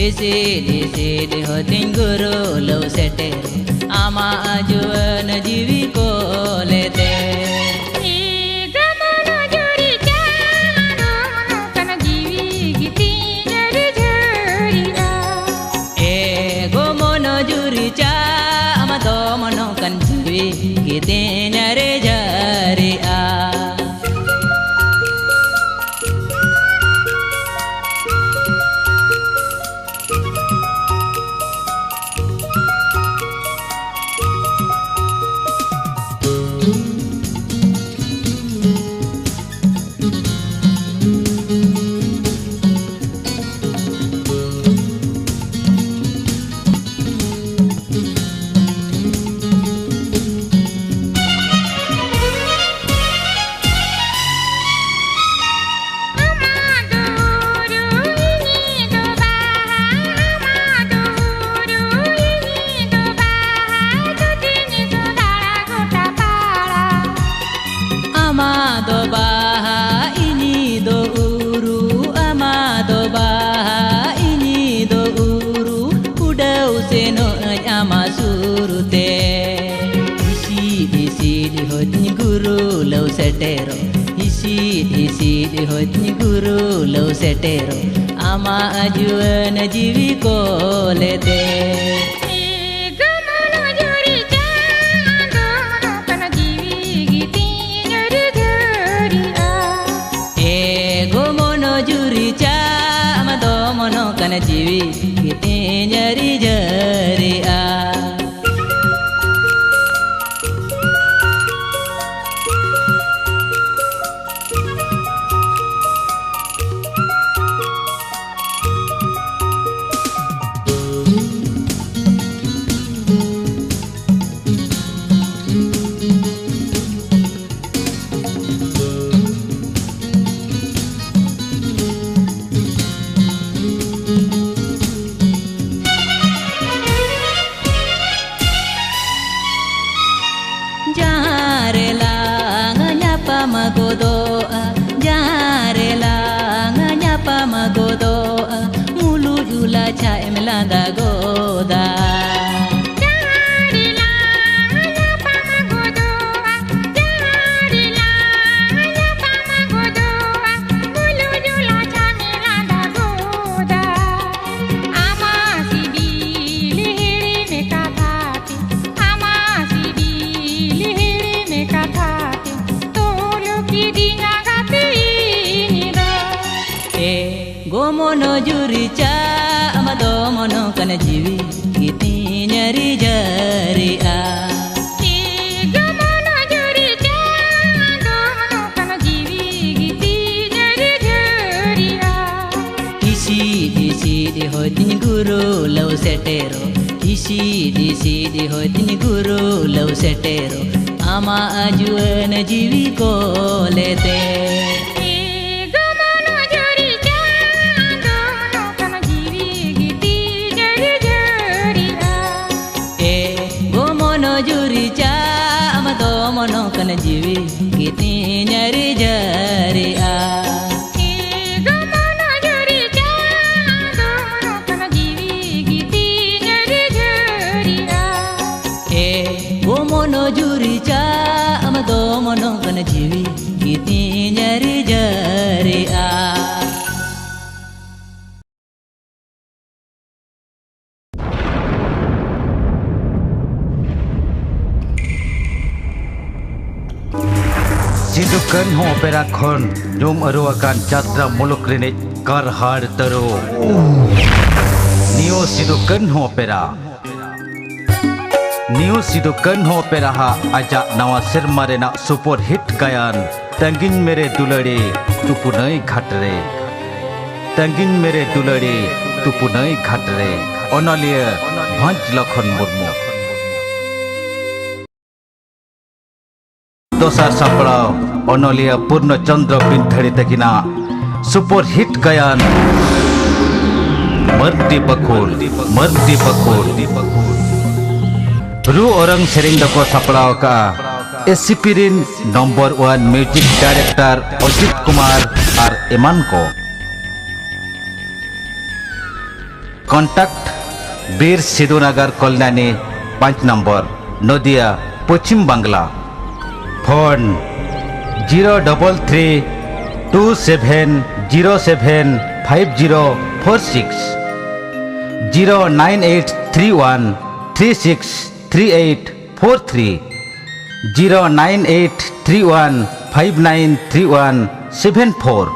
Isi hoting guru lau sete ama ajuan jiwi ko lete. Kite nyare jari a Amado baha ini do uru amado baha ini do uru udau seno ama surute isi di hotni guru lau setero isi di hotni guru lau setero ama ajuan jiwi ko lete. Kana jiwi kite nyari jari a magodoa jarela nganyapa magodoa mulu jula cha emlanda goda jarela nganyapa magodoa jarela nganyapa magodoa mulu jula cha emlanda goda ama sibili hiri me kathati ama sibili hiri me kathati gomono jurica amado mono kana jiwi kiti nyari jari a gomono jurica amado mono kana jiwi kiti nyari jari a isi di hotin guru lau setero isi di hotin guru lau setero ama ajuan jiwi ko lete. Jurica amado mono kana jiwi kiti nyari jari a gomono jurica amado mono kana jiwi kiti nyari jari a gomono jurica amado mono kana jiwi kiti nyari jari a Jindukan ho perakon jom aruakan jatra muluk rinik karhar tero Nio sidukan ho pera Nio sidukan ho pera ha ajak nawa serma rena super hit gayan Tangin mere dulare tupunai ghatre Tangin mere dulare tupunai ghatre Onalia Bhanj Lakhon Murmu Dosar Saplau Onolia Purno Chandra Pinthari Takina Super Hit Gayan Marti Bakul Ru orang sering dako saplau ka SCP-rin Number 1 Music Director Ajit Kumar ar eman ko contact बीर Siddhunagar Kalyani 5 number Nadia Paschim Bangla phone 03327075046 09831363843 09831593174